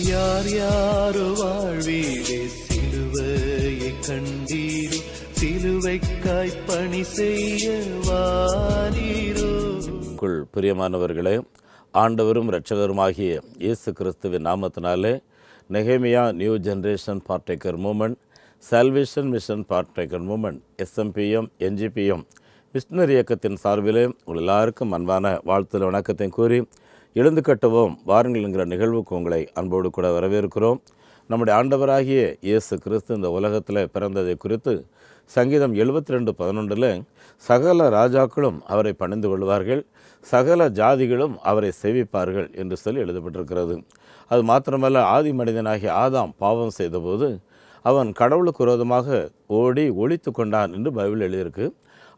யார் யாரோ வாழ்வீரே சிலுவையை கண்டீரோ, சிலுவைக்காய் பணி செய்ய வாரீரோ. பிரியமானவர்களே, ஆண்டவரும் இரட்சகருமாகிய இயேசு கிறிஸ்துவின் நாமத்தினாலே நெகேமியா new generation partaker moment, salvation Mission Partaker Movement, SMPM NGPM missionary இயக்கத்தின் சார்பிலே உங்கள் எல்லாருக்கும் அன்பான வாழ்த்துல வணக்கத்தை கூறி, எழுந்து கட்டுவோம் வாருங்கள் என்கிற நிகழ்வுக்கு உங்களை அன்போடு கூட வரவேற்கிறோம். நம்முடைய ஆண்டவராகிய இயேசு கிறிஸ்து இந்த உலகத்தில் பிறந்ததை குறித்து சங்கீதம் 72:11 சகல ராஜாக்களும் அவரை பணிந்து கொள்வார்கள், சகல ஜாதிகளும் அவரை சேவிப்பார்கள் என்று சொல்லி எழுதப்பட்டிருக்கிறது. அது மாத்திரமல்ல, ஆதி மனிதனாகிய ஆதாம் பாவம் செய்தபோது அவன் கடவுளுக்கு விரோதமாக ஓடி ஒளித்து கொண்டான் என்று பைபிள் எழுதியிருக்கு.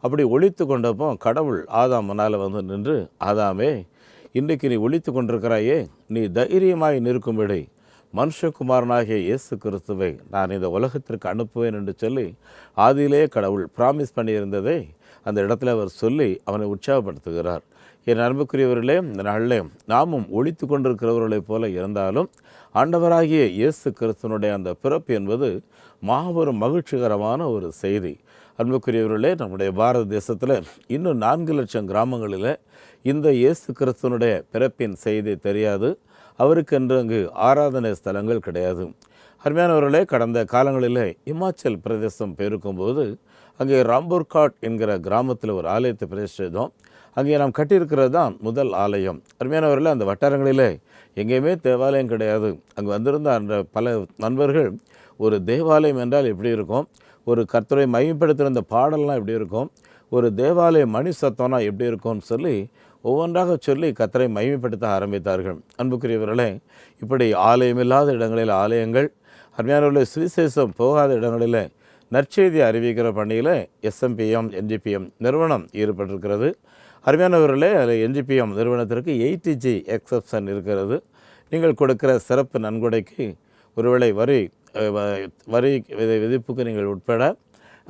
அப்படி ஒளித்து கொண்டப்போ கடவுள் ஆதாம் முன்னால் வந்து நின்று, ஆதாமே, இன்றைக்கு நீ ஒளித்து கொண்டிருக்கிறாயே, நீ தைரியமாய் நிற்கும்படி மனுஷகுமாரனாகிய இயேசு கிறிஸ்துவை நான் இந்த உலகத்திற்கு அனுப்புவேன் என்று சொல்லி ஆதியிலே கடவுள் ப்ராமிஸ் பண்ணியிருந்ததை அந்த இடத்துல அவர் சொல்லி அவனை உற்சாகப்படுத்துகிறார். என் அன்புக்குரியவர்களே, இந்த நாளிலே நாமும் ஒளித்து கொண்டிருக்கிறவர்களைப் போல இருந்தாலும் ஆண்டவராகிய இயேசு கிறிஸ்துவனுடைய அந்த பிறப்பு என்பது மாபெரும் மகிழ்ச்சிகரமான ஒரு செய்தி. அன்புக்குரியவர்களே, நம்முடைய பாரத தேசத்தில் இன்னும் 4 லட்சம் கிராமங்களில் இந்த இயேசு கிறிஸ்துவனுடைய பிறப்பின் செய்தி தெரியாது. அவருக்கென்று அங்கு ஆராதனை ஸ்தலங்கள் கிடையாது. அருமையானவர்களே, கடந்த காலங்களில் இமாச்சல் பிரதேசம் போயிருக்கும்போது அங்கே ராம்பூர்காட் என்கிற கிராமத்தில் ஒரு ஆலயத்தை பிரதிஷ்டித்தோம். அங்கே நாம் கட்டியிருக்கிறது தான் முதல் ஆலயம். அருமையானவர்களே, அந்த வட்டாரங்களில் எங்கேயுமே தேவாலயம் கிடையாது. அங்கே வந்திருந்த அந்த பல நண்பர்கள், ஒரு தேவாலயம் என்றால் எப்படி இருக்கும், ஒரு கர்த்தரை மகிமைப்படுத்துகிற அந்த பாடல்லாம் எப்படி இருக்கும், ஒரு தேவாலய மணி சத்தம்னா எப்படி இருக்கும்னு சொல்லி ஒவ்வொன்றாக சொல்லி கர்த்தரை மகிமைப்படுத்த ஆரம்பித்தார்கள். அன்புக்குரியவர்களே, இப்படி ஆலயமில்லாத இடங்களில் ஆலயங்கள், அருமையானவர்களே, சுவிசேஷம் போகாத இடங்களில் நற்செய்தி அறிவிக்கிற பணியில் SMPM NGPM நிறுவனம் ஈடுபட்டிருக்கிறது. அருமையானவர்களே, அதில் NGPM நிறுவனத்திற்கு 80G எக்ஸப்ஷன் இருக்கிறது. நீங்கள் கொடுக்கிற சிறப்பு நன்கொடைக்கு ஒருவேளை வரி விதிப்புக்கு நீங்கள் உட்பட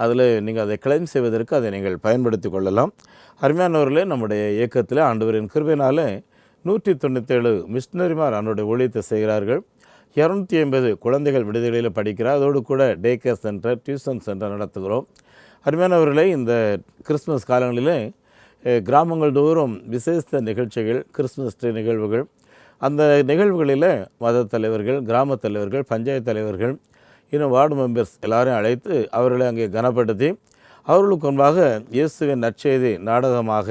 அதில் நீங்கள் அதை கிளைம் செய்வதற்கு அதை நீங்கள் பயன்படுத்தி கொள்ளலாம். அருமையானவர்களே, நம்முடைய இயக்கத்தில் ஆண்டவரின் கிருபையினாலே 197 மிஷனரிமார் அவனுடைய ஊழியத்தை செய்கிறார்கள். 250 குழந்தைகள் விடுதிகளில் படிக்கிறார். அதோடு கூட day care centre, tuition centre நடத்துகிறோம். அருமையானவர்களே, இந்த கிறிஸ்மஸ் காலங்களிலே கிராமங்கள் தோறும் விசேஷ நிகழ்ச்சிகள், கிறிஸ்மஸ் ட்ரீ நிகழ்வுகள், அந்த நிகழ்வுகளில் மத தலைவர்கள், கிராம தலைவர்கள், பஞ்சாயத்து தலைவர்கள், இன்னும் வார்டு மெம்பர்ஸ் எல்லாரையும் அழைத்து அவர்களை அங்கே கனப்படுத்தி அவர்களுக்கு முன்பாக இயேசுவின் நற்செய்தி நாடகமாக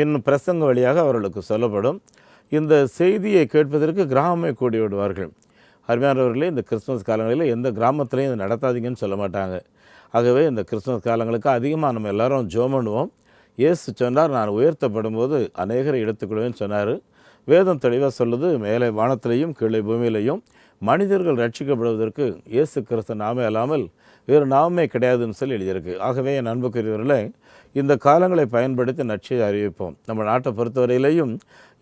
இன்னும் பிரசங்க வழியாக அவர்களுக்கு சொல்லப்படும். இந்த செய்தியை கேட்பதற்கு கிராமமே கூடி விடுவார்கள். அருமையானவர்களே, இந்த கிறிஸ்மஸ் காலங்களில் எந்த கிராமத்திலையும் இதை நடத்தாதீங்கன்னு சொல்ல மாட்டாங்க. ஆகவே இந்த கிறிஸ்மஸ் காலங்களுக்கு அதிகமாக நம்ம எல்லாரும் ஜெபம் பண்ணுவோம். இயேசு சொன்னார், நான் உயர்த்தப்படும் போது அநேகரை எடுத்துக்கொள்வேன்னு சொன்னார். வேதம் தெளிவாக சொல்லுது, மேலே வானத்திலையும் கீழே பூமியிலையும் மனிதர்கள் ரட்சிக்கப்படுவதற்கு இயேசு கிறிஸ்து நாமே அல்லாமல் வேறு நாமே கிடையாதுன்னு சொல்லி எழுதியிருக்கு. ஆகவே என் அன்புக்குரியவர்களே, இந்த காலங்களை பயன்படுத்தி நற்செய்தி அறிவிப்போம். நம்ம நாட்டை பொறுத்தவரையிலையும்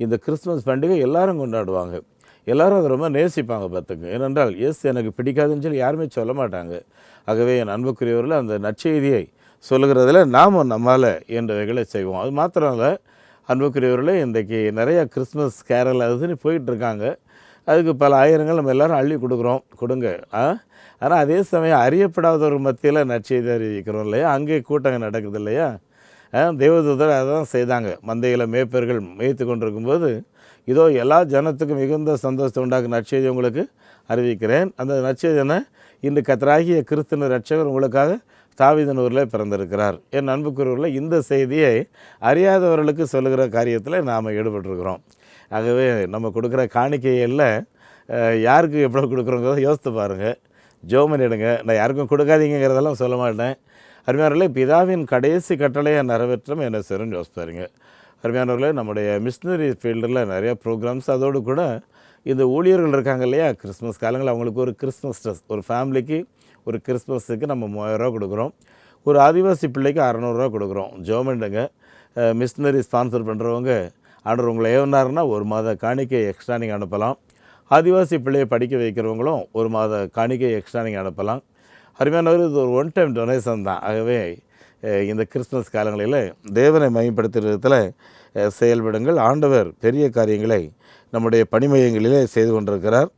இந்த கிறிஸ்துமஸ் பண்டிகை எல்லாரும் கொண்டாடுவாங்க, எல்லாரும் அதை ரொம்ப நேசிப்பாங்க. பார்த்துங்க, ஏனென்றால் இயேசு எனக்கு பிடிக்காதுன்னு சொல்லி யாருமே சொல்ல மாட்டாங்க. ஆகவே என் அன்புக்குரியவர்கள் அந்த நற்செய்தியை சொல்லுகிறதில் நாம் நம்மால் என்றவைகளை செய்வோம். அது மாத்திரம் இல்லை, அன்புக்குரியவர்களே, இன்றைக்கி நிறையா கிறிஸ்மஸ் கேரல் அதுன்னு போயிட்டுருக்காங்க. அதுக்கு பல ஆயிரங்கள் நம்ம எல்லோரும் அள்ளி கொடுங்க. ஆனால் அதே சமயம் அறியப்படாதவர்கள் மத்தியில் நற்செய்தி அறிவிக்கிறோம் இல்லையா, அங்கே கூட்டங்கள் நடக்குது இல்லையா. தேவதூதர் அதை தான் செய்தாங்க. மந்தையில் மேய்ப்பர்கள் மேய்த்து கொண்டிருக்கும்போது, இதோ எல்லா ஜனத்துக்கும் மிகுந்த சந்தோஷத்தை உண்டாக்கும் நற்செய்தி உங்களுக்கு அறிவிக்கிறேன். அந்த நற்செய்தினை இன்று கர்த்தராகிய கிறிஸ்துவின் இரட்சகர் உங்களுக்காக தாவீதின் ஊரில் பிறந்திருக்கிறார். என் அன்புக்குரியவர்களே, இந்த செய்தியை அறியாதவர்களுக்கு சொல்லுகிற காரியத்தில் நாம் ஈடுபட்டிருக்கிறோம். ஆகவே நம்ம கொடுக்குற காணிக்கையில் யாருக்கு எவ்வளோ கொடுக்குறோங்கிறத யோசித்து பாருங்கள், ஜெபம் பண்ணிடுங்க. நான் யாருக்கும் கொடுக்காதீங்கிறதெல்லாம் சொல்ல மாட்டேன். அருமையானவர்களே, பிதாவின் கடைசி கட்டளையை நிறைவேற்றம் என்ன செய்யணும்னு யோசிப்பாருங்க. அருமையானவர்களே, நம்முடைய மிஷனரி ஃபீல்டில் நிறையா ப்ரோக்ராம்ஸ், அதோடு கூட இந்த ஊழியர்கள் இருக்காங்க இல்லையா, கிறிஸ்மஸ் காலங்கள் அவங்களுக்கு ஒரு கிறிஸ்மஸ் ட்ரெஸ், ஒரு ஃபேமிலிக்கு ஒரு கிறிஸ்மஸுக்கு நம்ம 3000 ரூபா கொடுக்குறோம். ஒரு ஆதிவாசி பிள்ளைக்கு 600 ரூபா கொடுக்குறோம். ஜெபம் பண்ணுங்க. மிஷனரி ஸ்பான்சர் பண்ணுறவங்க ஆண்டவர் உங்களை ஏவனாருன்னா 1 மாத காணிக்கை எக்ஸ்ட்ரா நீங்கள் அனுப்பலாம். ஆதிவாசி பிள்ளையை படிக்க வைக்கிறவங்களும் 1 மாத காணிக்கை எக்ஸ்ட்ரா நீங்கள் அனுப்பலாம். அருமையானவர், இது ஒரு ஒன் டைம் டொனேஷன் தான். ஆகவே இந்த கிறிஸ்மஸ் காலங்களில் தேவனை மையப்படுத்துகிற விதத்தில் செயல்படுங்கள். ஆண்டவர் பெரிய காரியங்களை நம்முடைய பணிமையங்களிலே செய்து கொண்டிருக்கிறார்.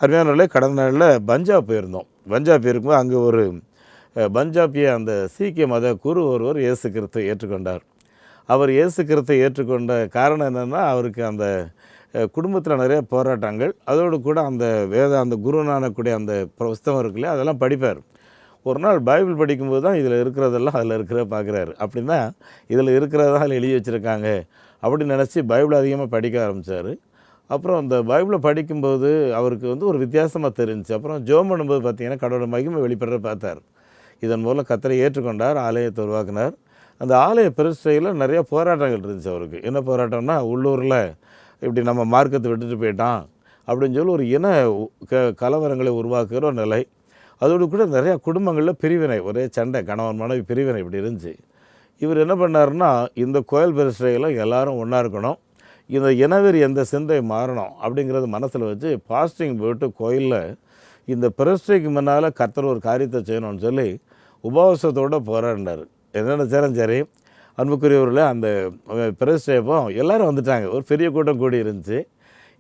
அருமையானவர்களே, கடந்த நாளில் பஞ்சாப் போயிருந்தோம். பஞ்சாப் போயிருக்கும்போது அங்கே ஒரு பஞ்சாபிய அந்த சீக்கிய மத குரு ஒருவர் இயேசு கிறிஸ்துவை ஏற்றுக்கொண்டார். அவர் இயேசு கிறிஸ்துவை ஏற்றுக்கொண்ட காரணம் என்னென்னா, அவருக்கு அந்த குடும்பத்தில் நிறைய போராட்டங்கள், அதோடு கூட அந்த குருநானக்குடைய அந்த புஸ்தகம் இருக்கு இல்லையா, அதெல்லாம் படிப்பார். ஒரு நாள் பைபிள் படிக்கும்போது தான் இதில் இருக்கிறதெல்லாம் அதில் இருக்கிறத பார்க்குறாரு. அப்படின்னா இதில் இருக்கிறதா அதில் எழுதி வச்சுருக்காங்க அப்படின்னு நினச்சி பைபிள் அதிகமாக படிக்க ஆரம்பித்தார். அப்புறம் அந்த பைபிளை படிக்கும்போது அவருக்கு ஒரு வித்தியாசமாக தெரிஞ்சிச்சு. அப்புறம் ஜெபம் பண்ணும்போது பார்த்திங்கன்னா கடவுளோட மகிமை வெளிப்படுற பார்த்தார். இதன் மூலம் கர்த்தரை ஏற்றுக்கொண்டார், ஆலயத்தை உருவாக்கினார். அந்த ஆலய பிரதிஷ்டையில் நிறையா போராட்டங்கள் இருந்துச்சு அவருக்கு. என்ன போராட்டம்னா, உள்ளூரில் இப்படி நம்ம மார்க்கத்தை விட்டுட்டு போயிட்டான் அப்படின்னு சொல்லி ஒரு கலவரங்களை உருவாக்குகிற ஒரு நிலை. அதோடு கூட நிறையா குடும்பங்களில் பிரிவினை, ஒரே சண்டை, கணவன் மனைவி பிரிவினை இப்படி இருந்துச்சு. இவர் என்ன பண்ணாருன்னா, இந்த கோயில் பிரதிஷ்டையில் எல்லாரும் ஒன்றா இருக்கணும், இந்த இனவெறி எந்த சிந்தை மாறணும் அப்படிங்கிறத மனசில் வச்சு பாஸ்டிங் போய்ட்டு கோயிலில் இந்த பிரதிஷ்டைக்கு முன்னால் கர்த்தர் ஒரு காரியத்தை செய்யணும்னு சொல்லி உபவாசத்தோடு போராடினார். என்ன நினச்சாலும் சரி, அன்புக்குரியவர்களே, அந்த பிரதிஷ்டையப்போ எல்லோரும் வந்துட்டாங்க, ஒரு பெரிய கூட்டம் கூடி இருந்துச்சு.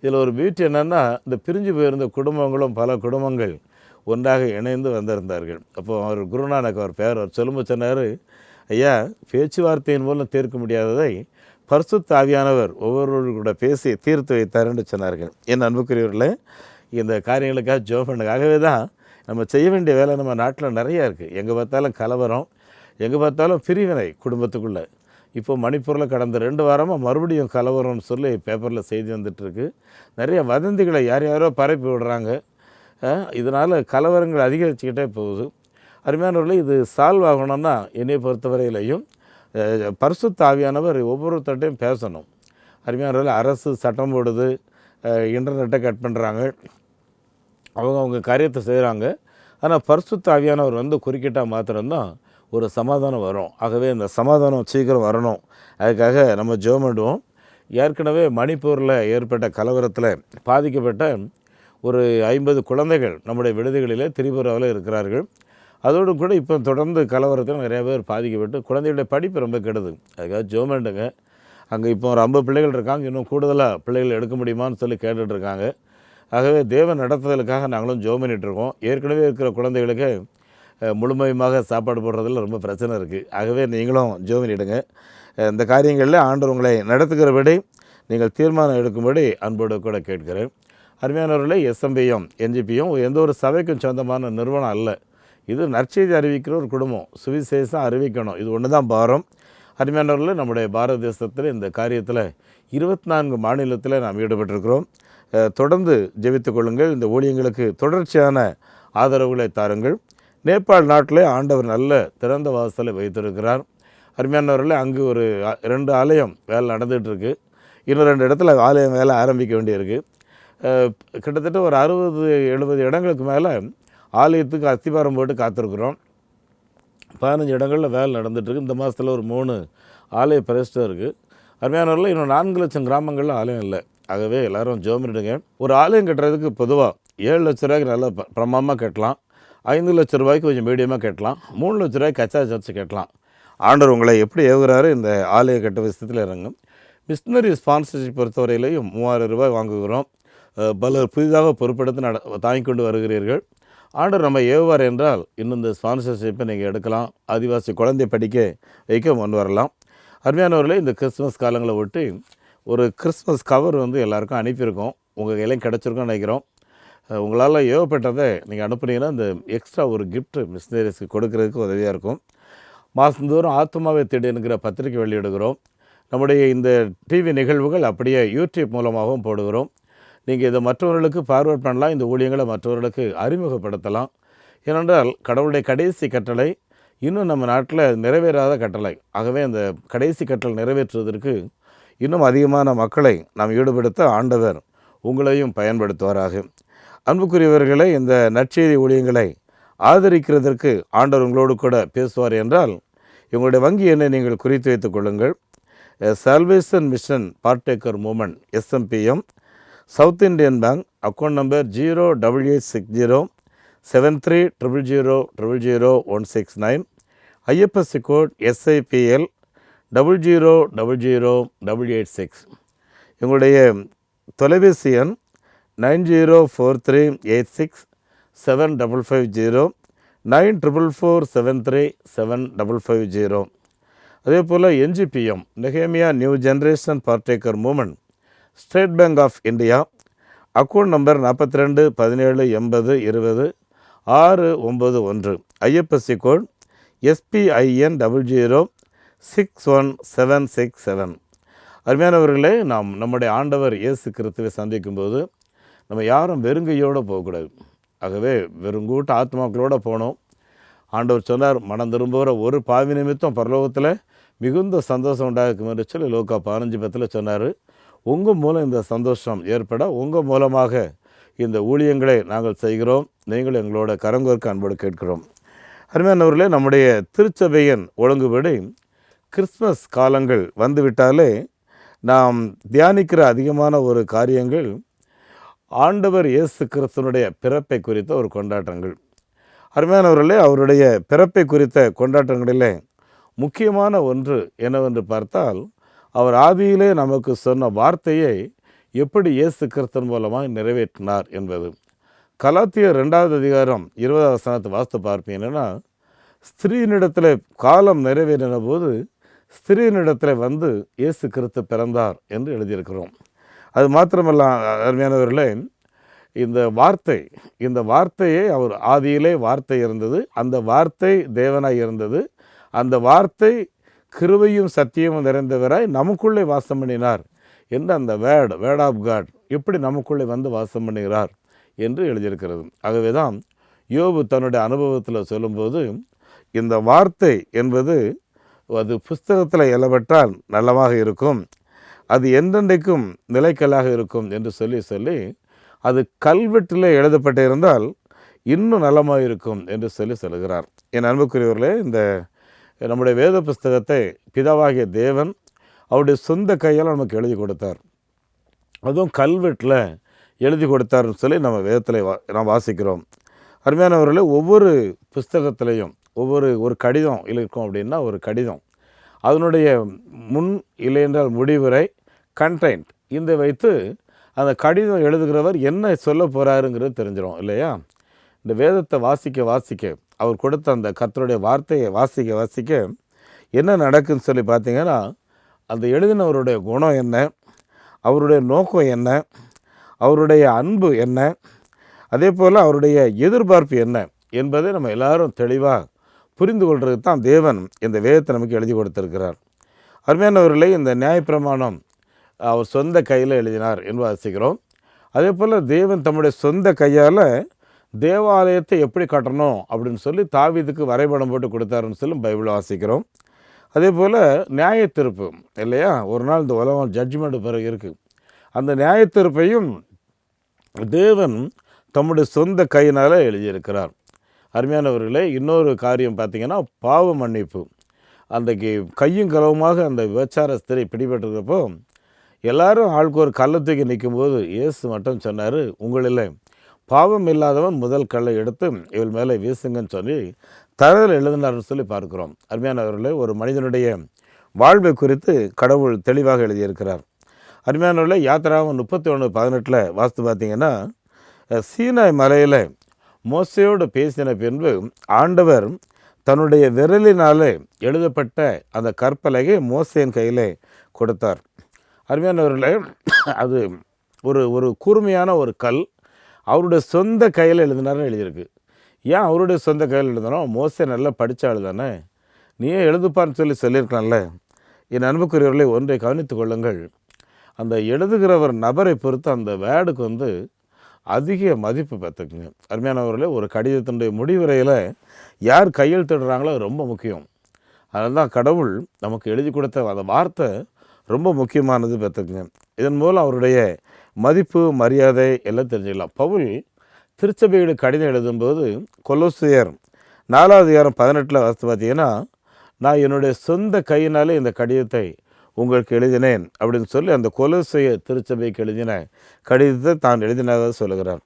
இதில் ஒரு பியூட்டி என்னென்னா, இந்த பிரிஞ்சு போயிருந்த குடும்பங்களும் பல குடும்பங்கள் ஒன்றாக இணைந்து வந்திருந்தார்கள். அப்போது அவர் குருநானக் அவர் சொல்லும்போது சொன்னார், ஐயா, பேச்சுவார்த்தையின் மூலம் தீர்க்க முடியாததை பரிசுத்த ஆவியானவர் ஒவ்வொருவரும் கூட பேசி தீர்த்து வைத்தார் என்று சொன்னார்கள். என் அன்புக்குரியவர்களே, இந்த காரியங்களுக்காக ஜெபம் பண்ணுங்க. ஆகவே தான் நம்ம செய்ய வேண்டிய வேலை நம்ம நாட்டில் நிறையா இருக்குது. எங்கே பார்த்தாலும் கலவரம், எங்கே பார்த்தாலும் பிரிவினை குடும்பத்துக்குள்ளே. இப்போது மணிப்பூரில் கடந்த 2 வாரமாக மறுபடியும் கலவரம்னு சொல்லி பேப்பரில் செய்தி வந்துட்டுருக்கு. நிறைய வதந்திகளை யாரோ பரப்பி விடுறாங்க. இதனால் கலவரங்கள் அதிகரிச்சுக்கிட்டே போகுது. அருமையானவர்களே, இது சால்வ் ஆகணும்னா என்னை பொறுத்தவரையிலையும் பரிசுத்த ஆவியானவர் ஒவ்வொருத்தட்டையும் பேசணும். அருமையானவர்களே, அரசு சட்டம் போடுது, இன்டர்நெட்டை கட் பண்ணுறாங்க, அவங்க காரியத்தை செய்கிறாங்க. ஆனால் பரிசுத்த ஆவியானவர் குறுக்கிட்டால் மாத்திரம்தான் ஒரு சமாதானம் வரும். ஆகவே இந்த சமாதானம் சீக்கிரம் வரணும். அதுக்காக நம்ம ஜெபம் பண்ணுவோம். ஏற்கனவே மணிப்பூரில் ஏற்பட்ட கலவரத்தில் பாதிக்கப்பட்ட ஒரு 50 குழந்தைகள் நம்முடைய விடுதிகளிலே திரிபுராவில் இருக்கிறார்கள். அதோடு கூட இப்போ தொடர்ந்து கலவரத்தில் நிறையா பேர் பாதிக்கப்பட்டு குழந்தைகளுடைய படிப்பு ரொம்ப கெடுது. அதுக்காக ஜெபம் பண்ணுங்க. அங்கே இப்போ ஒரு 50 பிள்ளைகள் இருக்காங்க, இன்னும் கூடுதலாக பிள்ளைகள் எடுக்க முடியுமான்னு சொல்லி கேட்டுட்ருக்காங்க. ஆகவே தேவன் நடத்துதலுக்காக நாங்களும் ஜெபம் பண்ணிகிட்ருக்கோம். ஏற்கனவே இருக்கிற குழந்தைகளுக்கு முழுமையுமாக சாப்பாடு போடுறதில் ரொம்ப பிரச்சனை இருக்குது. ஆகவே நீங்களும் ஜெபம் பண்ணிவிடுங்க. இந்த காரியங்களில் ஆண்டவர் உங்களை நடத்துகிறபடி நீங்கள் தீர்மானம் எடுக்கும்படி அன்போடு கூட கேட்கிறேன். அருமையானவர்களே, எஸ்எம்பியும் என்ஜிபியும் எந்த ஒரு சபைக்கும் சொந்தமான நிறுவனம் அல்ல. இது நற்செய்தி அறிவிக்கிற ஒரு குடும்பம், சுவிசேஷம் அறிவிக்கணும், இது ஒன்று தான் பாரம். அருமையானவர்களே, நம்முடைய பாரத தேசத்தில் இந்த காரியத்தில் 24 மாநிலத்தில் நாம் ஈடுபட்டிருக்கிறோம். தொடர்ந்து ஜெபித்துக் கொள்ளுங்கள். இந்த ஊழியங்களுக்கு தொடர்ச்சியான ஆதரவுகளை தாருங்கள். நேபாள் நாட்டிலே ஆண்டவர் நல்ல திறந்த வாசலை வைத்திருக்கிறார். அருமையானவர்களே, அங்கு ஒரு 2 ஆலயம் வேலை நடந்துகிட்ருக்கு. இன்னும் 2 இடத்துல ஆலயம் வேலை ஆரம்பிக்க வேண்டியிருக்கு. கிட்டத்தட்ட ஒரு 60-70 இடங்களுக்கு மேலே ஆலயத்துக்கு அஸ்திபாரம் போட்டு காத்திருக்கிறோம். 15 இடங்களில் வேலை நடந்துகிட்ருக்கு. இந்த மாதத்தில் ஒரு 3 ஆலய பிரதிஷ்டை இருக்குது. அருமையானவர்களே, இன்னும் 4 லட்சம் கிராமங்களில் ஆலயம் இல்லை. ஆகவே எல்லோரும் ஜெபம் பண்ணிடுங்க. ஒரு ஆலயம் கட்டுறதுக்கு பொதுவாக 7 லட்ச ரூபாய்க்கு நல்லா பிரமாதமாக கட்டலாம், 5 லட்ச ரூபாய்க்கு கொஞ்சம் மீடியமாக கட்டலாம், 3 லட்ச ரூபாய்க்கு கச்சா சர்ச்சு கட்டலாம். ஆண்டவர் உங்களை எப்படி ஏவுகிறாரு இந்த ஆலய கட்ட விஷயத்தில் இறங்கும். மிஷினரி ஸ்பான்சர்ஷிப் பொறுத்தவரையிலையும் 3000 ரூபாய் வாங்குகிறோம். பலர் புதிதாக பொறுப்பெடுத்து தாங்கிக் கொண்டு வருகிறீர்கள். ஆண்டவர் நம்ம ஏவுவார் என்றால் இன்னும் இந்த ஸ்பான்சர்ஷிப்பை நீங்கள் எடுக்கலாம். ஆதிவாசி குழந்தை படிக்க வைக்க முன் வரலாம். அருமையானவர்களே, இந்த கிறிஸ்மஸ் காலங்களை ஒட்டி ஒரு கிறிஸ்மஸ் கவர் எல்லாருக்கும் அனுப்பியிருக்கோம். உங்கள் கையிலையும் கிடச்சிருக்கோன்னு நினைக்கிறோம். உங்களால் ஏவப்பட்டதை நீங்கள் அனுப்புனீங்கன்னா இந்த எக்ஸ்ட்ரா ஒரு கிஃப்ட் மிஷினரிஸ்க்கு கொடுக்கறதுக்கு உதவியாக இருக்கும். மாதந்தோறும் ஆத்மாவை தேடி என்கிற பத்திரிக்கை வெளியிடுகிறோம். நம்முடைய இந்த டிவி நிகழ்வுகள் அப்படியே யூடியூப் மூலமாகவும் போடுகிறோம். நீங்கள் இதை மற்றவர்களுக்கு ஃபார்வர்ட் பண்ணலாம். இந்த ஊழியங்களை மற்றவர்களுக்கு அறிமுகப்படுத்தலாம். ஏனென்றால் கடவுளுடைய கடைசி கட்டளை இன்னும் நம்ம நாட்டில் நிறைவேறாத கட்டளை. ஆகவே அந்த கடைசி கட்டளை நிறைவேற்றுவதற்கு இன்னும் அதிகமான மக்களை நாம் ஈடுபடுத்த ஆண்டவர் உங்களையும் பயன்படுத்துவாராக. அன்புக்குரியவர்களை, இந்த நற்செய்தி ஊழியங்களை ஆதரிக்கிறதற்கு ஆண்டவர் உங்களோடு கூட பேசுவார் என்றால் உங்களுடைய வங்கி எண்ணை நீங்கள் குறித்து வைத்துக் கொள்ளுங்கள். Salvation Mission Partaker Movement SMPM, South Indian Bank, account number 0886000000169, IFSC code SIPL 000086. எங்களுடைய தொலைபேசி எண் 9043867550 9447375550. அதே போல் NGPM நெகேமியா New Generation Partaker Movement State Bank of India account number 42172020 IFSC code SPIN 0061767. அருமையானவர்களே, நாம் நம்முடைய ஆண்டவர் இயேசு கிறிஸ்துவை சந்திக்கும்போது நம்ம யாரும் வெறுங்கையோடு போகக்கூடாது. ஆகவே வெறுங்கூட்ட ஆத்மாக்களோடு போனோம். ஆண்டவர் சொன்னார், மனம் திரும்புகிற ஒரு பாவி நிமித்தம் பரலோகத்தில் மிகுந்த சந்தோஷம் உண்டாகும் என்று சொல்லி லூக்கா 15:10 சொன்னார். உங்கள் மூலம் இந்த சந்தோஷம் ஏற்பட உங்கள் மூலமாக இந்த ஊழியங்களை நாங்கள் செய்கிறோம். நீங்கள் எங்களோட கரங்கோர்க்கு அன்போடு கேட்கிறோம். அருமையானவர்களே, நம்முடைய திருச்சபையின் ஒழுங்குபடி கிறிஸ்மஸ் காலங்கள் வந்துவிட்டாலே நாம் தியானிக்கிற அதிகமான ஒரு காரியங்கள் ஆண்டவர் இயேசு கிறிஸ்துவனுடைய பிறப்பை குறித்த ஒரு கொண்டாட்டங்கள். அருமையானவர்களே, அவருடைய பிறப்பை குறித்த கொண்டாட்டங்களிலே முக்கியமான ஒன்று என்னவென்று பார்த்தால், அவர் ஆதியிலே நமக்கு சொன்ன வார்த்தையை எப்படி இயேசு கிறிஸ்துவின் மூலமாக நிறைவேற்றினார் என்பது. கலாத்தியர் 2வது அதிகாரம் 20வது வசனத்தை வாசித்து பார்ப்பீங்கன்னா, ஸ்திரீனிடத்தில் காலம் நிறைவேறின போது ஸ்திரீனிடத்தில் வந்து இயேசு கிறிஸ்து பிறந்தார் என்று எழுதியிருக்கிறோம். அது மாத்திரமல்ல அருமையானவர்களே, இந்த வார்த்தையை அவர் ஆதியிலே வார்த்தை இருந்தது, அந்த வார்த்தை தேவனாய் இருந்தது, அந்த வார்த்தை கிருபையும் சத்தியமும் நிறைந்தவராய் நமக்குள்ளே வாசம் பண்ணினார் என்று அந்த வேர்ட் ஆஃப் காட் எப்படி நமக்குள்ளே வந்து வாசம் பண்ணுகிறார் என்று எழுதியிருக்கிறது. ஆகவே தான் யோபு தன்னுடைய அனுபவத்தில் சொல்லும்போது, இந்த வார்த்தை என்பது அது புஸ்தகத்தில் எழுதப்பட்டால் நல்லமாக இருக்கும், அது என்றென்றைக்கும் நிலைக்கல்லாக இருக்கும் என்று சொல்லி அது கல்வெட்டில் எழுதப்பட்டிருந்தால் இன்னும் நலமாக இருக்கும் என்று சொல்லுகிறார். என் அன்புக்குரியவர்களே, இந்த நம்முடைய வேத புஸ்தகத்தை பிதாவாகிய தேவன் அவருடைய சொந்த கையால் நமக்கு எழுதி கொடுத்தார். அதுவும் கல்வெட்டில் எழுதி கொடுத்தார்னு சொல்லி நம்ம வேதத்தில் நாம் வாசிக்கிறோம். அருமையானவர்களே, ஒவ்வொரு புஸ்தகத்திலையும் ஒரு கடிதம் இருக்கும் அப்படின்னா ஒரு கடிதம் அதனுடைய முன் இல்லை என்றால் முடிவுரை கண்டென்ட் இந்த வைத்து அந்த கடிதம் எழுதுகிறவர் என்ன சொல்ல போகிறாருங்கிறது தெரிஞ்சிடும் இல்லையா. இந்த வேதத்தை வாசிக்க அவர் கொடுத்த அந்த கர்த்தருடைய வார்த்தையை வாசிக்க என்ன நடக்குன்னு சொல்லி பார்த்தீங்கன்னா, அந்த எழுதினவருடைய குணம் என்ன, அவருடைய நோக்கம் என்ன, அவருடைய அன்பு என்ன, அதே போல் அவருடைய எதிர்பார்ப்பு என்ன என்பதை நம்ம எல்லாரும் தெளிவாக புரிந்து கொள்வது தான் தேவன் இந்த வேதத்தை நமக்கு எழுதி கொடுத்திருக்கிறார். அருமையானவர்களே, இந்த நியாயப்பிரமாணம் அவர் சொந்த கையில் எழுதினார் என்று வாசிக்கிறோம். அதே போல் தேவன் தம்முடைய சொந்த கையால் தேவாலயத்தை எப்படி கட்டணும் அப்படின்னு சொல்லி தாவீதுக்கு வரைபடம் போட்டு கொடுத்தாருன்னு சொல்லி பைபிள் வாசிக்கிறோம். அதே போல் நியாயத்தீர்ப்பு இல்லையா, ஒரு நாள் இந்த உலகம் ஜட்ஜ்மெண்ட் பிறகு இருக்குது. அந்த நியாயத்தீர்ப்பையும் தேவன் தம்முடைய சொந்த கையினால் எழுதியிருக்கிறார். அருமையானவர்களே, இன்னொரு காரியம் பார்த்திங்கன்னா பாவ மன்னிப்பு. அன்றைக்கு கையும் களவுமாக அந்த விபச்சார ஸ்திரீ பிடிபட்டிருக்கப்போ எல்லாரும் ஆளுக்கு ஒரு கல்லை தூக்கி நிற்கும்போது இயேசு மட்டும் சொன்னார், உங்களில் பாவம் இல்லாதவன் முதல் கல்லை எடுத்து இவள் மேலே வீசுங்கன்னு சொல்லி தரையில் எழுதினார்னு சொல்லி பார்க்குறோம். அருமையானவர்களே, ஒரு மனிதனுடைய வாழ்வை குறித்து கடவுள் தெளிவாக எழுதியிருக்கிறார். அருமையானவர்களே, யாத்திராவும் 31:18 வாசித்து பார்த்திங்கன்னா, சீனாய் மலையில் மோசையோடு பேசின பின்பு ஆண்டவர் தன்னுடைய விரலினாலே எழுதப்பட்ட அந்த கற்பலகை மோசையின் கையிலே கொடுத்தார். அருமையானவர்களே, அது ஒரு கூர்மையான ஒரு கல், அவருடைய சொந்த கையில் எழுதினார்னு எழுதியிருக்கு. ஏன் அவருடைய சொந்த கையில் எழுதினோம்? மோசே நல்லா படித்த ஆள் தானே, நீயே எழுதுப்பான்னு சொல்லியிருக்கலாம்ல. என் அன்புக்குரியவர்களை ஒன்றை கவனித்து கொள்ளுங்கள், அந்த எழுதுகிறவர் நபரை பொறுத்து அந்த வேர்டுக்கு அதிக மதிப்பு பார்த்துக்குங்க. அருமையானவர்களே, ஒரு கடிதத்தினுடைய முடிவுரையில் யார் கையெழுத்திடுறாங்களோ அது ரொம்ப முக்கியம். அதனால தான் கடவுள் நமக்கு எழுதி கொடுத்த அந்த வார்த்தை ரொம்ப முக்கியமானது பார்த்துக்குங்க. இதன் மூலம் அவருடைய மதிப்பு மரியாதை எல்லாம் தெரிஞ்சுக்கலாம். பவுல் திருச்சபையோட கடிதம் எழுதும்போது கொலோசியர் 4வது அதிகாரம் 18 வாசித்து பார்த்தீங்கன்னா, நான் என்னுடைய சொந்த கையினாலே இந்த கடிதத்தை உங்களுக்கு எழுதினேன் அப்படின்னு சொல்லி அந்த கொலோசிய திருச்சபைக்கு எழுதின கடிதத்தை தான் எழுதினதாக சொல்லுகிறார்.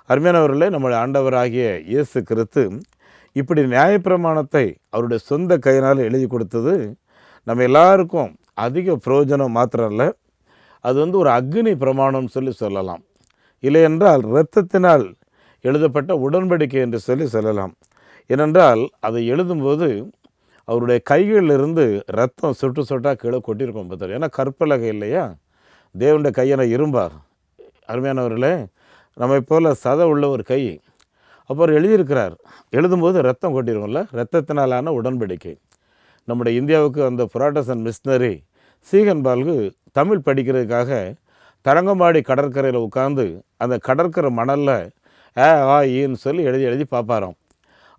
அருமையானவர்களே, நம்முடைய ஆண்டவராகிய இயேசு கிறிஸ்து இப்படி நியாயப்பிரமாணத்தை அவருடைய சொந்த கையினால் எழுதி கொடுத்தது நம்ம எல்லாருக்கும் அதிக பிரயோஜனம் மாத்திரம் இல்லை, அது ஒரு அக்னி பிரமாணம்னு சொல்லலாம். இல்லை என்றால் இரத்தத்தினால் எழுதப்பட்ட உடன்படிக்கை என்று சொல்லலாம். ஏனென்றால் அதை எழுதும்போது அவருடைய கைகளிலிருந்து ரத்தம் சொட்டு சொட்டாக கீழே கொட்டியிருக்கும் பார்த்தாரு. ஏன்னா கற்பலகை இல்லையா, தேவனுடைய கையனை இரும்பா. அருமையானவர்களே, நம்மை போல் சதை உள்ள ஒரு கை. அப்புறம் எழுதியிருக்கிறார், எழுதும்போது ரத்தம் கொட்டிருக்கும்ல, ரத்தத்தினாலான உடன்படிக்கை. நம்முடைய இந்தியாவுக்கு அந்த புராட்டஸ்டன்ட் மிஷினரி சீகன்பால்கு தமிழ் படிக்கிறதுக்காக தரங்கம்பாடி கடற்கரையில் உட்காந்து அந்த கடற்கரை மணலில் ஈன்னு சொல்லி எழுதி பார்ப்பாராம்.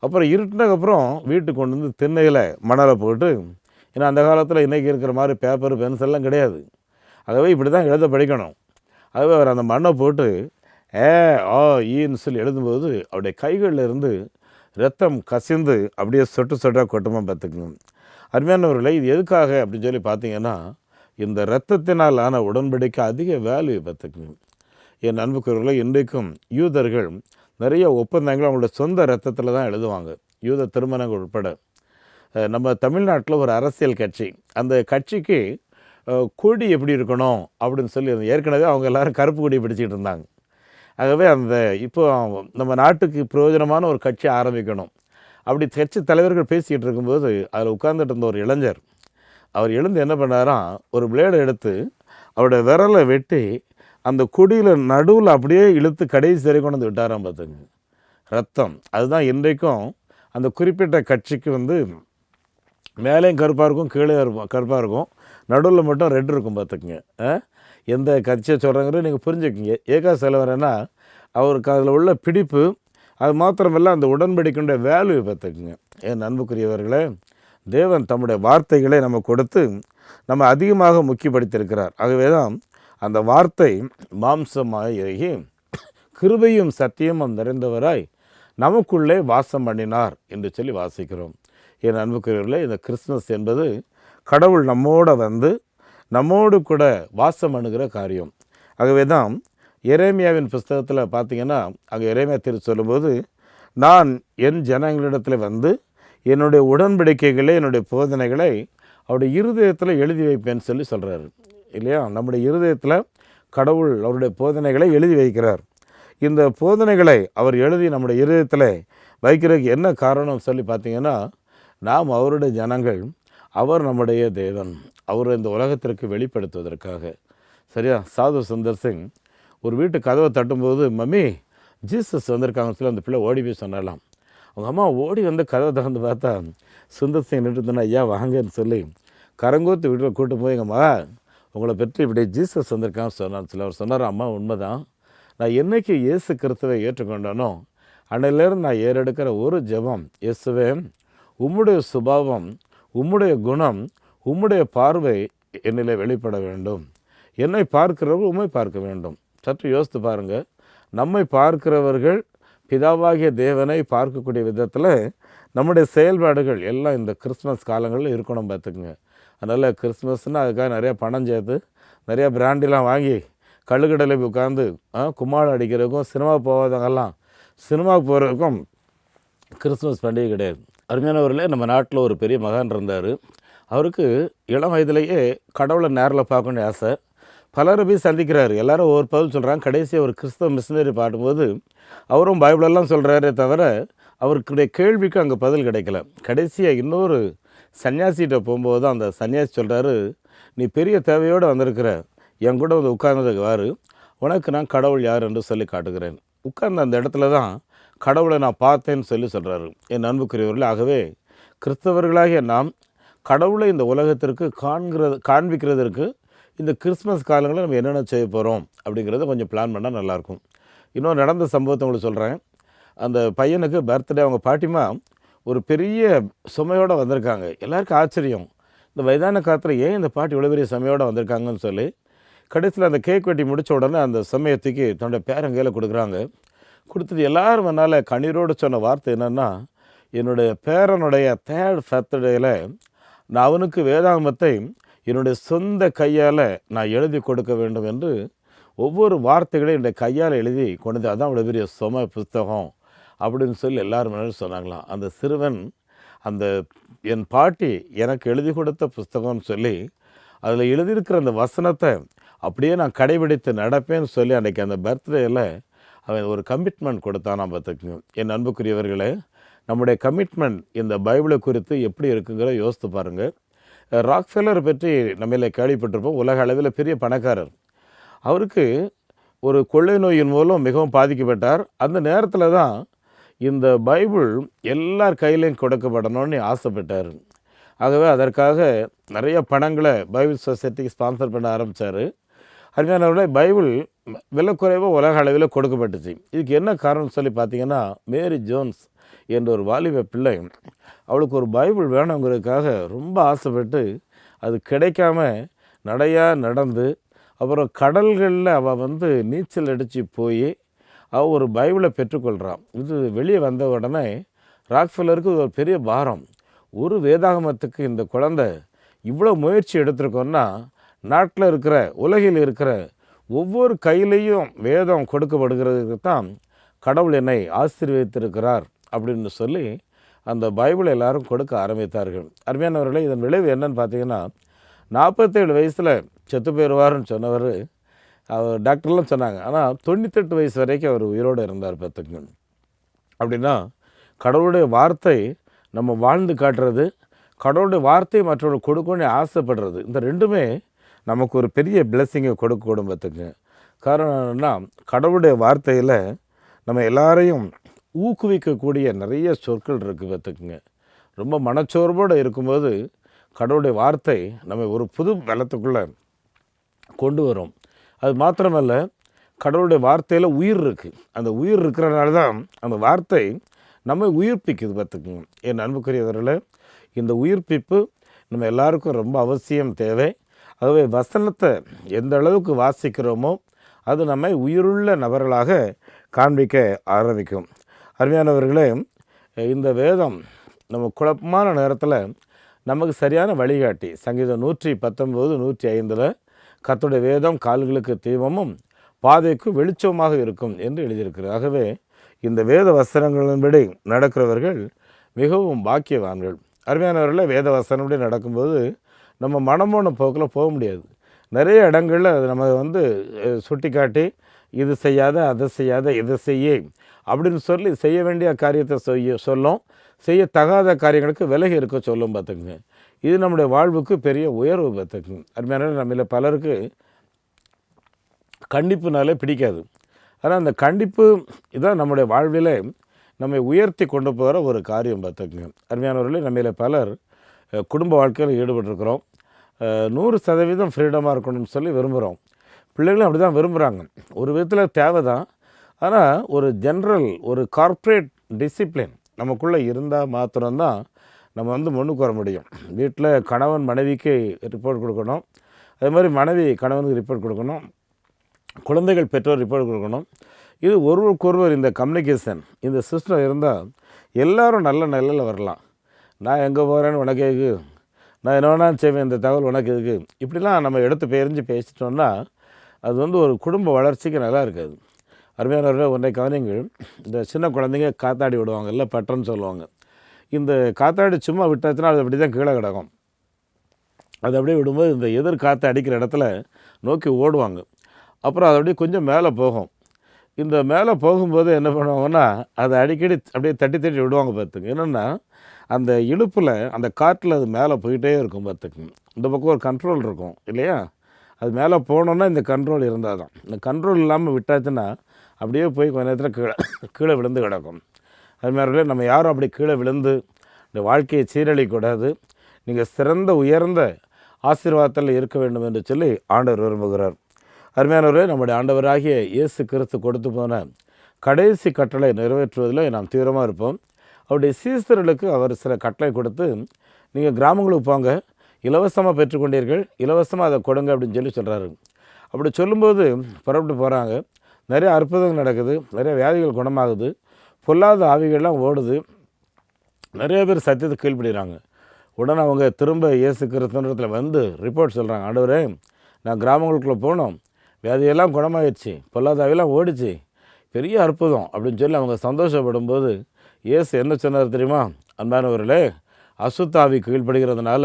அப்புறம் இருட்டினதுக்கப்புறம் வீட்டுக்கு கொண்டு வந்து திண்ணையில் மணலை போட்டு, ஏன்னா அந்த காலத்தில் இன்றைக்கி இருக்கிற மாதிரி பேப்பர் பென்சில்லாம் கிடையாது, ஆகவே இப்படி தான் எழுத படிக்கணும். ஆகவே அவர் அந்த மண்ணை போட்டு ஈன்னு சொல்லி எழுதும்போது அவருடைய கைகளில் இருந்து ரத்தம் கசிந்து அப்படியே சொட்டு சொட்டாக கொட்டுமா பார்த்துக்கணும். அருமையானவர்களை, இது எதுக்காக அப்படின்னு சொல்லி பார்த்தீங்கன்னா, இந்த இரத்தத்தினால் ஆன உடன்படிக்கை அதிக வேல்யூ பார்த்துக்கணும். என் அன்புக்குரியவர்களை, இன்றைக்கும் யூதர்கள் நிறைய ஒப்பந்தங்கள் அவங்களோட சொந்த ரத்தத்தில் தான் எழுதுவாங்க, யூத திருமணங்கள் உட்பட. நம்ம தமிழ்நாட்டில் ஒரு அரசியல் கட்சி, அந்த கட்சிக்கு கொடி எப்படி இருக்கணும் அப்படின்னு சொல்லி ஏற்கனவே அவங்க எல்லோரும் கருப்பு கொடி பிடிச்சிக்கிட்டு இருந்தாங்க. ஆகவே அந்த இப்போ நம்ம நாட்டுக்கு பிரயோஜனமான ஒரு கட்சி ஆரம்பிக்கணும் அப்படி கட்சி தலைவர்கள் பேசிக்கிட்டு இருக்கும்போது அதில் உட்கார்ந்துட்டு இருந்த ஒரு இளைஞர், அவர் எழுந்து என்ன பண்ணாராம், ஒரு பிளேடை எடுத்து அவருடைய விரலை வெட்டி அந்த கொடியில் நடுவில் அப்படியே இழுத்து கடைசி வரை கொண்டு வந்து விட்டாராம் பார்த்துங்க. ரத்தம் அதுதான் இன்றைக்கும் அந்த குறிப்பிட்ட கட்சிக்கு மேலேயும் கருப்பாக இருக்கும், கீழே கருப்பாக இருக்கும், நடுவில் மட்டும் ரெட் இருக்கும் பார்த்துக்குங்க. எந்த கட்சியை சொல்கிறாங்கிறத நீங்கள் புரிஞ்சுக்கிங்க. ஏகா செலவரன்னா அவருக்கு அதில் உள்ள பிடிப்பு, அது மாத்திரமல்ல அந்த உடன்படிக்கையுடைய வேல்யூ பார்த்துக்குங்க. என் அன்புக்குரியவர்களே, தேவன் தம்முடைய வார்த்தைகளை நம்ம கொடுத்து நம்ம அதிகமாக முக்கியப்படுத்தியிருக்கிறார். ஆகவே தான் அந்த வார்த்தை மாம்சமாக இறங்கி கிருபையும் சத்தியமும் நிறைந்தவராய் நமக்குள்ளே வாசம் பண்ணினார் என்று சொல்லி வாசிக்கிறோம். என் அன்புக்குரியவர்களே, இந்த கிறிஸ்துமஸ் என்பது கடவுள் நம்மோடு கூட வாசம் பண்ணுகிற காரியம். ஆகவே தான் எரேமியாவின் புஸ்தகத்தில் பார்த்தீங்கன்னா, அங்கே எரேமியா சொல்லும்போது, நான் என் ஜனங்களிடத்தில் என்னுடைய உடன்படிக்கைகளை என்னுடைய போதனைகளை அவருடைய இருதயத்தில் எழுதி வைப்பேன்னு சொல்லி சொல்கிறாரு இல்லையா. நம்முடைய இருதயத்தில் கடவுள் அவருடைய போதனைகளை எழுதி வைக்கிறார். இந்த போதனைகளை அவர் எழுதி நம்முடைய இருதயத்தில் வைக்கிறதுக்கு என்ன காரணம் சொல்லி பார்த்தீங்கன்னா, நாம் அவருடைய ஜனங்கள், அவர் நம்முடைய தேவன், அவர் இந்த உலகத்திற்கு வெளிப்படுத்துவதற்காக. சரியா. சாது சுந்தர் சிங் ஒரு வீட்டு கதவை தட்டும்போது, மம்மி ஜீசஸ் வந்திருக்காங்கன்னு சொல்லி அந்த பிள்ளை ஓடி போய் சொன்னாலாம். அவங்க அம்மா ஓடி கதவை திறந்து பார்த்தா சுந்தர் சிங் நின்றுனா, ஐயா வாங்கன்னு சொல்லி கரங்கூத்து வீட்டில் கூட்டு போய், எங்கம்மா உங்களை பற்றி இப்படி ஜீசஸ் வந்திருக்கான்னு சொன்னான்னு சொல்லி அவர் சொன்னார். அம்மா உண்மைதான், நான் என்றைக்கு இயேசு கிறிஸ்துவை ஏற்றுக்கொண்டானோ அன்னையிலேருந்து நான் ஏறெடுக்கிற ஒரு ஜெபம், இயேசுவே உம்முடைய சுபாவம், உம்முடைய குணம், உம்முடைய பார்வை என்னிலே வெளிப்பட வேண்டும், என்னை பார்க்கிறவர்கள் உம்மை பார்க்க வேண்டும். சற்று யோசித்து பாருங்கள், நம்மை பார்க்கிறவர்கள் பிதாவாகிய தேவனை பார்க்கக்கூடிய விதத்தில் நம்முடைய செயல்பாடுகள் எல்லாம் இந்த கிறிஸ்மஸ் காலங்களில் இருக்கணும் பார்த்துக்குங்க. அதனால் கிறிஸ்மஸ்னால் அதுக்காக நிறையா பணம் சேர்த்து நிறையா பிராண்டிலாம் வாங்கி கழுக்கடலை உட்காந்து கும்மாளம் அடிக்கிறதுக்கும், சினிமா போகாதவங்கெல்லாம் சினிமாவுக்கு போகிறதுக்கும் கிறிஸ்மஸ் பண்டிகை கிடையாது. அருமையானவர்களே, நம்ம நாட்டில் ஒரு பெரிய மகான் இருந்தார். அவருக்கு இளம் வயதிலேயே கடவுளை நேரில் பார்க்கணுன்னு ஆசை. பலரை போய் சந்திக்கிறாரு, எல்லாரும் ஒவ்வொரு பதில் சொல்கிறாங்க. கடைசியாக ஒரு கிறிஸ்தவ மிஷினரி பாடும்போது அவரும் பைபிளெல்லாம் சொல்கிறாரே தவிர அவருக்குடைய கேள்விக்கு அங்கே பதில் கிடைக்கல. கடைசியாக இன்னொரு சன்னியாசிகிட்ட போகும்போது தான் அந்த சன்னியாசி சொல்கிறாரு, நீ பெரிய தேவையோடு வந்திருக்கிற, என் கூட உட்கார்ந்ததுக்கு வாரு, உனக்கு நான் கடவுள் யார் என்று சொல்லி காட்டுகிறேன். உட்கார்ந்த அந்த இடத்துல தான் கடவுளை நான் பார்த்தேன்னு சொல்லி சொல்கிறாரு. என் அன்புக்குரியவர்கள், ஆகவே கிறிஸ்தவர்களாகிய நாம் கடவுளை இந்த உலகத்திற்கு காண்பிக்கிறதற்கு இந்த கிறிஸ்மஸ் காலங்களில் நம்ம என்னென்ன செய்ய போகிறோம் அப்படிங்கிறத கொஞ்சம் பிளான் பண்ணால் நல்லாயிருக்கும். இன்னொரு நடந்த சம்பவத்தை உங்களுக்கு சொல்கிறேன். அந்த பையனுக்கு பர்த்டே, அவங்க பாட்டிமா ஒரு பெரிய சுமையோடு வந்திருக்காங்க. எல்லாருக்கும் ஆச்சரியம், இந்த வயதான காலத்தில் ஏன் இந்த பாட்டி இவ்வளோ பெரிய சுமையோடு வந்திருக்காங்கன்னு சொல்லி. கடைசியில் அந்த கேக் வெட்டி முடித்த உடனே அந்த சுமையத்துக்கு தன்னுடைய பேரங்கையில் கொடுக்குறாங்க. கொடுத்துட்டு எல்லாரும் என்னால் கண்ணீரோடு சொன்ன வார்த்தை என்னென்னா, என்னுடைய பேரனுடைய 3rd பர்த்டேயில் நான் அவனுக்கு வேதாகமத்தை என்னுடைய சொந்த கையால் நான் எழுதி கொடுக்க வேண்டும் என்று ஒவ்வொரு வார்த்தைகளையும் என்னுடைய கையால் எழுதி கொண்டு, அதான் அவ்வளோ பெரிய சும புஸ்தகம் அப்படின்னு சொல்லி எல்லாரும் சொன்னாங்களாம். அந்த சிறுவன் அந்த என் பாட்டி எனக்கு எழுதி கொடுத்த புஸ்தகம்னு சொல்லி அதில் எழுதியிருக்கிற அந்த வசனத்தை அப்படியே நான் கடைபிடித்து நடப்பேன்னு சொல்லி அன்றைக்கி அந்த பர்த்டேயில் அவன் ஒரு கமிட்மெண்ட் கொடுத்தானா பார்த்துக்குங்க. என் அன்புக்குரியவர்களே, நம்முடைய கமிட்மெண்ட் இந்த பைபிளை குறித்து எப்படி இருக்குங்கிற யோசித்து பாருங்கள். ராக்ஃபெல்லர் பற்றி நம்மள கேள்விப்பட்டிருப்போம். உலக அளவில் பெரிய பணக்காரர். அவருக்கு ஒரு கொள்ளை நோயின் மூலம் மிகவும் பாதிக்கப்பட்டார். அந்த நேரத்தில் தான் இந்த பைபிள் எல்லார் கையிலையும் கொடுக்கப்படணும்னு ஆசைப்பட்டார். ஆகவே அதற்காக நிறைய பணங்களை பைபிள் சொசைட்டிக்கு ஸ்பான்சர் பண்ண ஆரம்பித்தார். அருமையானவர்களே, பைபிள் விலை குறைவாக உலக அளவில் கொடுக்கப்பட்டுச்சு. இதுக்கு என்ன காரணம் சொல்லி பார்த்தீங்கன்னா, மேரி ஜோன்ஸ் என்ற ஒரு வாலிப பிள்ளை, அவளுக்கு ஒரு பைபிள் வேணுங்கிறதுக்காக ரொம்ப ஆசைப்பட்டு அது கிடைக்காம நடந்து அப்புறம் கடல்களில் அவள் நீச்சல் அடித்து போய் அவள் ஒரு பைபிளை பெற்றுக்கொள்கிறான். இது வெளியே வந்த உடனே ராக்ஃபெல்லருக்கு ஒரு பெரிய பாரம். ஒரு வேதாகமத்துக்கு இந்த குழந்தை இவ்வளோ முயற்சி எடுத்திருக்கோன்னா, நாட்டில் இருக்கிற உலகில் இருக்கிற ஒவ்வொரு கையிலையும் வேதம் கொடுக்கப்படுகிறதுக்கு தான் கடவுள் என்னை ஆசீர்வதித்திருக்கிறார் அப்படின்னு சொல்லி அந்த பைபிளை எல்லாரும் கொடுக்க ஆரம்பித்தார்கள். அருமையானவர்களே, இதன் விளைவு என்னன்னு பார்த்தீங்கன்னா, 47 வயசில் செத்து போயிடுவார்னு சொன்னவர், அவர் டாக்டர்லாம் சொன்னாங்க. ஆனால் 98 வயசு வரைக்கும் அவர் உயிரோடு இருந்தார் பார்த்துங்க. அப்படின்னா கடவுளுடைய வார்த்தை நம்ம வாழ்ந்து காட்டுறது, கடவுளுடைய வார்த்தை மற்றவர்கள் கொடுக்கணும்னு ஆசைப்படுறது, இந்த ரெண்டுமே நமக்கு ஒரு பெரிய பிளெஸ்ஸிங்கை கொடுக்கக்கூடும் பார்த்துங்க. காரணம் என்னன்னா, கடவுளுடைய வார்த்தையில் நம்ம எல்லாரையும் ஊக்குவிக்கக்கூடிய நிறைய சொற்கள் இருக்குது பார்த்துக்குங்க. ரொம்ப மனச்சோர்வோடு இருக்கும்போது கடவுளுடைய வார்த்தை நம்ம ஒரு புது பலத்துக்குள்ளே கொண்டு வரும். அது மாத்திரமல்ல, கடவுளுடைய வார்த்தையில் உயிர் இருக்குது. அந்த உயிர் இருக்கிறனால தான் அந்த வார்த்தை நம்ம உயிர்ப்பிக்குது பார்த்துக்குங்க. என் அன்புக்குரியவர்களே, இந்த உயிர்ப்பிப்பு நம்ம எல்லாருக்கும் ரொம்ப அவசியம் தேவை. ஆகவே வசனத்தை எந்த அளவுக்கு வாசிக்கிறோமோ அது நம்மை உயிருள்ள நபர்களாக காண்பிக்க ஆரம்பிக்கும். அருமையானவர்களே, இந்த வேதம் நம்ம குழப்பமான நேரத்தில் நமக்கு சரியான வழிகாட்டி. சங்கீதம் 119, 105 கர்த்தருடைய வேதம் கால்களுக்கு தீபமும் பாதைக்கு வெளிச்சமாக இருக்கும் என்று எழுதியிருக்கிறது. ஆகவே இந்த வேத வசனங்களின்படி நடக்கிறவர்கள் மிகவும் பாக்கியவான்கள். அருமையானவர்களே, வேத வசனப்படி நடக்கும்போது நம்ம மனமோன போக்கில் போக முடியாது. நிறைய இடங்களில் அது நம்ம சுட்டி காட்டி இது செய்யாத, அதை செய்யாத, இதை செய்ய அப்படின்னு சொல்லி செய்ய வேண்டிய காரியத்தை சொல்லும், செய்யத்தகாத காரியங்களுக்கு விலகி இருக்க சொல்லும் பார்த்துக்குங்க. இது நம்முடைய வாழ்வுக்கு பெரிய உயர்வு பார்த்துக்குங்க. அருமையான நம்மள பலருக்கு கண்டிப்புனாலே பிடிக்காது. ஆனால் அந்த கண்டிப்பு இதான் நம்முடைய வாழ்வில் நம்மை உயர்த்தி கொண்டு போகிற ஒரு காரியம் பார்த்துக்குங்க. அருமையானவர்களே, நம்மள பலர் குடும்ப வாழ்க்கையில் ஈடுபட்டிருக்கிறோம். 100% ஃப்ரீடமாக இருக்கணும்னு சொல்லி விரும்புகிறோம். பிள்ளைகளும் அப்படி தான் விரும்புகிறாங்க. ஒரு விதத்தில் தேவை தான். ஆனால் ஒரு ஜென்ரல் ஒரு கார்ப்பரேட் டிசிப்ளின் நமக்குள்ளே இருந்தால் மாத்திரம்தான் நம்ம முன்னுக்கு வர முடியும். வீட்டில் கணவன் மனைவிக்கு ரிப்போர்ட் கொடுக்கணும், அதே மாதிரி மனைவி கணவனுக்கு ரிப்போர்ட் கொடுக்கணும், குழந்தைகள் பெற்றோர் ரிப்போர்ட் கொடுக்கணும். இது ஒருவருக்கொருவர் இந்த கம்யூனிகேஷன், இந்த சிஸ்டம் இருந்தால் எல்லோரும் நல்ல நிலையில் வரலாம். நான் எங்கே போகிறேன்னு உனக்கு எதுக்கு, நான் என்ன வேணாலும் செய்வேன், இந்த தகவல் உனக்கு எதுக்கு, இப்படிலாம் நம்ம எடுத்து பெயர்ந்து பேசிட்டோம்னா அது ஒரு குடும்ப வளர்ச்சிக்கு நல்லா இருக்காது. அருமையானவர்களே, ஒன்றை கவனிங்கள். இந்த சின்ன குழந்தைங்க காத்தாடி விடுவாங்க, இல்லை பட்டன்னு சொல்லுவாங்க. இந்த காத்தாடி சும்மா விட்டாச்சுன்னா அது அப்படி தான் கீழே கிடக்கும். அது அப்படியே விடும்போது இந்த எதிர் காற்று அடிக்கிற இடத்துல நோக்கி ஓடுவாங்க. அப்புறம் அது அப்படியே கொஞ்சம் மேலே போகும். இந்த மேலே போகும்போது என்ன பண்ணுவாங்கன்னா, அதை அடிக்கடி அப்படியே தட்டி தட்டி விடுவாங்க பார்த்துங்க. என்னென்னா, அந்த இடுப்பில் அந்த காற்றில் அது மேலே போயிட்டே இருக்கும் பார்த்துக்குங்க. இந்த பக்கம் ஒரு கண்ட்ரோல் இருக்கும் இல்லையா, அது மேலே போனோன்னா இந்த கண்ட்ரோல் இருந்தால் தான். இந்த கண்ட்ரோல் இல்லாமல் விட்டாச்சுன்னா அப்படியே போய் கொஞ்ச நேரத்தில் கீழே விழுந்து கிடக்கும். அது மாதிரி நம்ம யாரும் அப்படி கீழே விழுந்து இந்த வாழ்க்கையை சீரழிக்கூடாது. நீங்கள் சிறந்த உயர்ந்த ஆசீர்வாதத்தில் இருக்க வேண்டும் என்று சொல்லி ஆண்டவர் விரும்புகிறார். அருமையானவரே, நம்முடைய ஆண்டவராகிய இயேசு கிறிஸ்து கொடுத்து போன கடைசி கட்டளை நிறைவேற்றுவதில் நாம் தீவிரமாக இருப்போம். அவருடைய சீசர்களுக்கு அவர் சில கட்டளை கொடுத்து, நீங்கள் கிராமங்களுக்கு போங்க, இலவசமாக பெற்றுக்கொண்டீர்கள், இலவசமாக அதை கொடுங்க அப்படின்னு சொல்லி சொல்கிறாரு. அப்படி சொல்லும்போது புறப்பட்டு போகிறாங்க. நிறைய அற்புதங்கள் நடக்குது, நிறைய வியாதிகள் குணமாகுது, பொல்லாத ஆவிகள்லாம் ஓடுது, நிறைய பேர் சத்தியத்தை கீழ்ப்படுகிறாங்க. உடனே அவங்க திரும்ப இயேசு கிறிஸ்துவத்தில் ரிப்போர்ட் சொல்கிறாங்க, ஆண்டவரே, நான் கிராமங்களுக்குள்ளே போனோம், வியாதியெல்லாம் குணமாகிடுச்சு, பொல்லாத ஆவியெல்லாம் ஓடிச்சு, பெரிய அற்புதம் அப்படின்னு சொல்லி அவங்க சந்தோஷப்படும்போது இயேசு என்ன சொன்னார் தெரியுமா? அன்பானவர்களே, அசுத்த ஆவி கீழ்ப்படுகிறதுனால,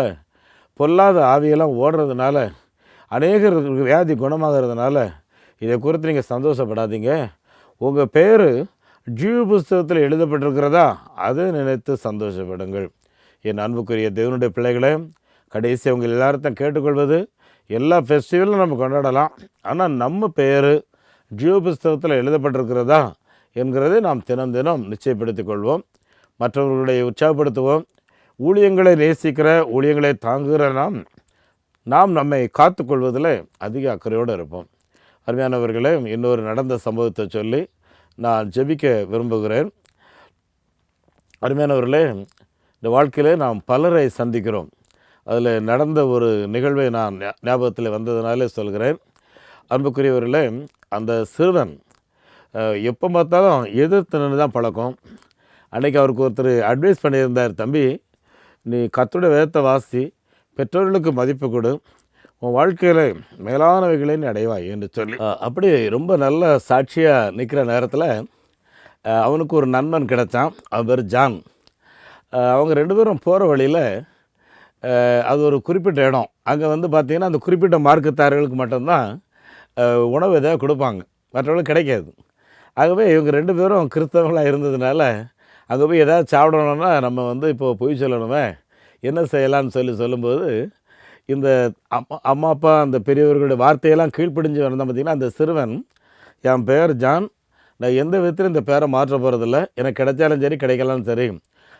பொல்லாத ஆவியெல்லாம் ஓடுறதுனால அநேகருக்கு வியாதி குணமாகிறதுனால இதை குறித்து நீங்கள் சந்தோஷப்படாதீங்க. உங்கள் பேர் ஜீவ புஸ்தகத்தில் எழுதப்பட்டிருக்கிறதா, அதை நினைத்து சந்தோஷப்படுங்கள். என் அன்புக்குரிய தேவனுடைய பிள்ளைகளை, கடைசி அவங்க எல்லாத்தையும் கேட்டுக்கொள்வது, எல்லா ஃபெஸ்டிவலும் நம்ம கொண்டாடலாம், ஆனால் நம்ம பேர் ஜீவ புஸ்தகத்தில் எழுதப்பட்டிருக்கிறதா என்கிறதை நாம் தினம் தினம் நிச்சயப்படுத்திக் கொள்வோம். மற்றவர்களை உற்சாகப்படுத்துவோம். ஊழியங்களை நேசிக்கிற, ஊழியங்களை தாங்குகிற நாம் நம்மை காத்து கொள்வதில் அதிக அக்கறையோடு இருப்போம். அருமையானவர்களே, இன்னொரு நடந்த சம்பவத்தை சொல்லி நான் ஜெபிக்க விரும்புகிறேன். அருமையானவர்களே, இந்த வாழ்க்கையில் நாம் பலரை சந்திக்கிறோம். அதில் நடந்த ஒரு நிகழ்வை நான் ஞாபகத்தில் வந்ததுனாலே சொல்கிறேன். அன்புக்குரியவர்களே, அந்த சிறுவன் எப்போ பார்த்தாலும் எதிர்த்து நின்று தான் பழக்கம். அன்றைக்கி அவருக்கு ஒருத்தர் அட்வைஸ் பண்ணியிருந்தார், தம்பி நீ கர்த்தருடைய வேதத்தை வாசி, பெற்றோர்களுக்கு மதிப்பு கொடு, உன் வாழ்க்கையில் மேலானவைகளை நீ அடைவாய் என்று சொல்லி. அப்படி ரொம்ப நல்ல சாட்சியாக நிற்கிற நேரத்தில் அவனுக்கு ஒரு நண்பன் கிடைச்சான். அவன் பேர் ஜான். அவங்க 2 பேரும் போகிற வழியில் அது ஒரு குறிப்பிட்ட இடம். அங்கே பார்த்திங்கன்னா அந்த குறிப்பிட்ட மார்க்கத்தார்களுக்கு மட்டும்தான் உணவு எதாவது கொடுப்பாங்க, மற்றவர்களுக்கு கிடைக்காது. ஆகவே இவங்க 2 பேரும் கிறிஸ்தவங்களாக இருந்ததுனால அங்கே போய் எதாவது சாப்பிடணுன்னா நம்ம இப்போது பொய் சொல்லணுமே, என்ன செய்யலான்னு சொல்லும்போது இந்த அம்மா அப்பா அந்த பெரியவர்களுடைய வார்த்தையெல்லாம் கீழ்ப்படிஞ்சு வந்தால் பார்த்திங்கன்னா, அந்த சிறுவன் என் பேர் ஜான், நான் எந்த விதத்திலும் இந்த பேரை மாற்ற போகிறதில்ல, எனக்கு கிடைச்சாலும் சரி கிடைக்கலாலும் சரி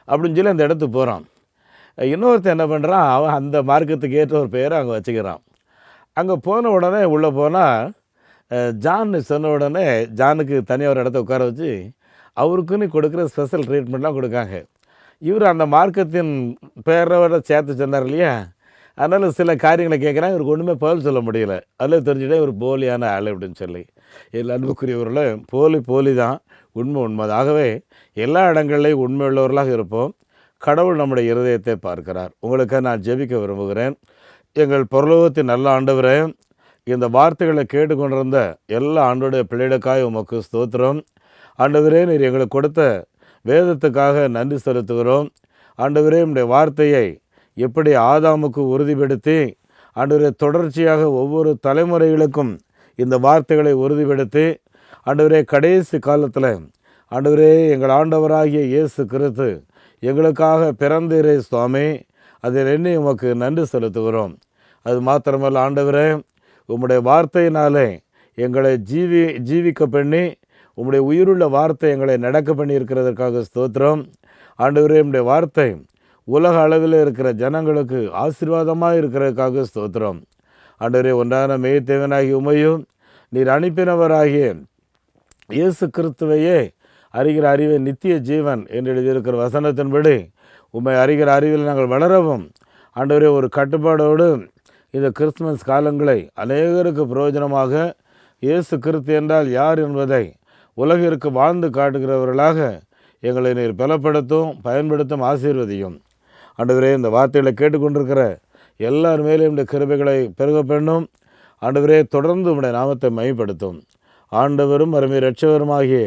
அப்படின்னு சொல்லி அந்த இடத்துக்கு போகிறான். இன்னொருத்தன் என்ன பண்ணுறான், அவன் அந்த மார்க்கத்துக்கு ஏற்ற ஒரு பேரை அங்கே வச்சுக்கிறான். அங்கே போன உடனே உள்ளே போனால் ஜான்னு சொன்ன உடனே ஜானுக்கு தனியாக ஒரு இடத்த உட்கார வச்சு அவருக்குன்னு கொடுக்குற ஸ்பெஷல் ட்ரீட்மெண்ட்லாம் கொடுக்காங்க. இவர் அந்த மார்க்கத்தின் பேரோட சேர்த்து சொன்னார் இல்லையா, அதனால் சில காரியங்களை கேட்குறாங்க, இவருக்கு ஒன்றுமே பதில் சொல்ல முடியல. அதில் தெரிஞ்சுட்டே ஒரு போலியான ஆள் அப்படின்னு சொல்லி. எல்லா அன்புக்குரியவர்களும் போலி தான், உண்மை தான். ஆகவே எல்லா இடங்கள்லையும் உண்மை உள்ளவர்களாக இருப்போம். கடவுள் நம்முடைய இருதயத்தை பார்க்கிறார். உங்களுக்கு நான் ஜெபிக்க விரும்புகிறேன். எங்கள் பரலோகத்தின் நல்ல ஆண்டவரே, இந்த வார்த்தைகளை கேட்டுக்கொண்டிருந்த எல்லா ஆண்டோடைய பிள்ளைகளுக்காக உமக்கு ஸ்தோத்திரம். ஆண்டவரே, நீர் எங்களுக்கு கொடுத்த வேதத்துக்காக நன்றி செலுத்துகிறோம். ஆண்டவரே, உம்முடைய வார்த்தையை எப்படி ஆதாமுக்கு உறுதிப்படுத்தி ஆண்டவரே தொடர்ச்சியாக ஒவ்வொரு தலைமுறைகளுக்கும் இந்த வார்த்தைகளை உறுதிப்படுத்தி ஆண்டவரே கடைசி காலத்தில் ஆண்டவரே எங்கள் ஆண்டவராகிய இயேசு கிறிஸ்து எங்களுக்காக பிறந்தீரே சுவாமி, அதை எண்ணி உமக்கு நன்றி செலுத்துகிறோம். அது மாத்திரமல்ல ஆண்டவரே, உம்முடைய வார்த்தையினாலே எங்களை ஜீவிக்க பண்ணி உம்முடைய உயிருள்ள வார்த்தை எங்களை நடக்க பண்ணி இருக்கிறதற்காக ஸ்தோத்திரம். ஆண்டவரே, உம்முடைய வார்த்தை உலக அளவில் இருக்கிற ஜனங்களுக்கு ஆசீர்வாதமாக இருக்கிறதுக்காக ஸ்தோத்திரம். ஆண்டவரே, ஒன்றான மெய்தேவனாகிய உமையும் நீர் அனுப்பினவராகிய இயேசு கிறிஸ்துவையே அறிகிற அறிவை நித்திய ஜீவன் என்று எழுதியிருக்கிற வசனத்தின்படி உம்மை அறிகிற அறிவில் நாங்கள் வளரவும் ஆண்டவரே ஒரு கட்டுப்பாடோடு இந்த கிறிஸ்துமஸ் காலங்களை அநேகருக்கு பிரயோஜனமாக இயேசு கிறிஸ்து என்றால் யார் என்பதை உலகிற்கு வாழ்ந்து காட்டுகிறவர்களாக எங்களை நீர் பலப்படுத்தும், பயன்படுத்தும், ஆசீர்வதியும். ஆண்டவரே, இந்த வார்த்தைகளை கேட்டுக்கொண்டிருக்கிற எல்லார் மேலேயும் இந்த கிருபைகளை பெருக பண்ணும். ஆண்டவரே, தொடர்ந்து உம்முடைய நாமத்தை மையப்படுத்தும். ஆண்டவரும் அருமை இரட்சகருமாகிய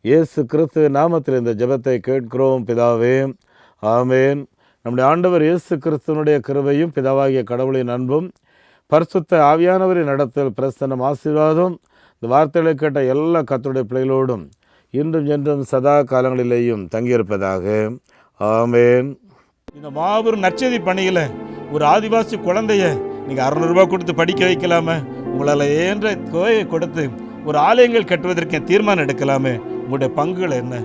இயேசு கிறிஸ்துவின் நாமத்தில் இந்த ஜெபத்தை கேட்கிறோம் பிதாவே, ஆமேன். நம்முடைய ஆண்டவர் இயேசு கிறிஸ்துவனுடைய கிருபையும் பிதாவாகிய கடவுளின் அன்பும் பரிசுத்த ஆவியானவரின் நடத்தல் பிரசன்னம் ஆசீர்வாதம் இந்த வார்த்தைகளை கேட்ட எல்லா கர்த்தருடைய பிள்ளைகளோடும் இன்றும் என்றும் சதா காலங்களிலேயும் தங்கியிருப்பதாக, ஆமேன். இந்த மாபெரும் நற்செய்தி பணியில் ஒரு ஆதிவாசி குழந்தைய நீங்கள் 600 ரூபாய் கொடுத்து படிக்க வைக்கலாமே, உங்களால் ஏன்ற தொகையை கொடுத்து ஒரு ஆலயங்கள் கட்டுவதற்கு தீர்மானம் எடுக்கலாமே, உங்களுடைய பங்குகள் என்ன?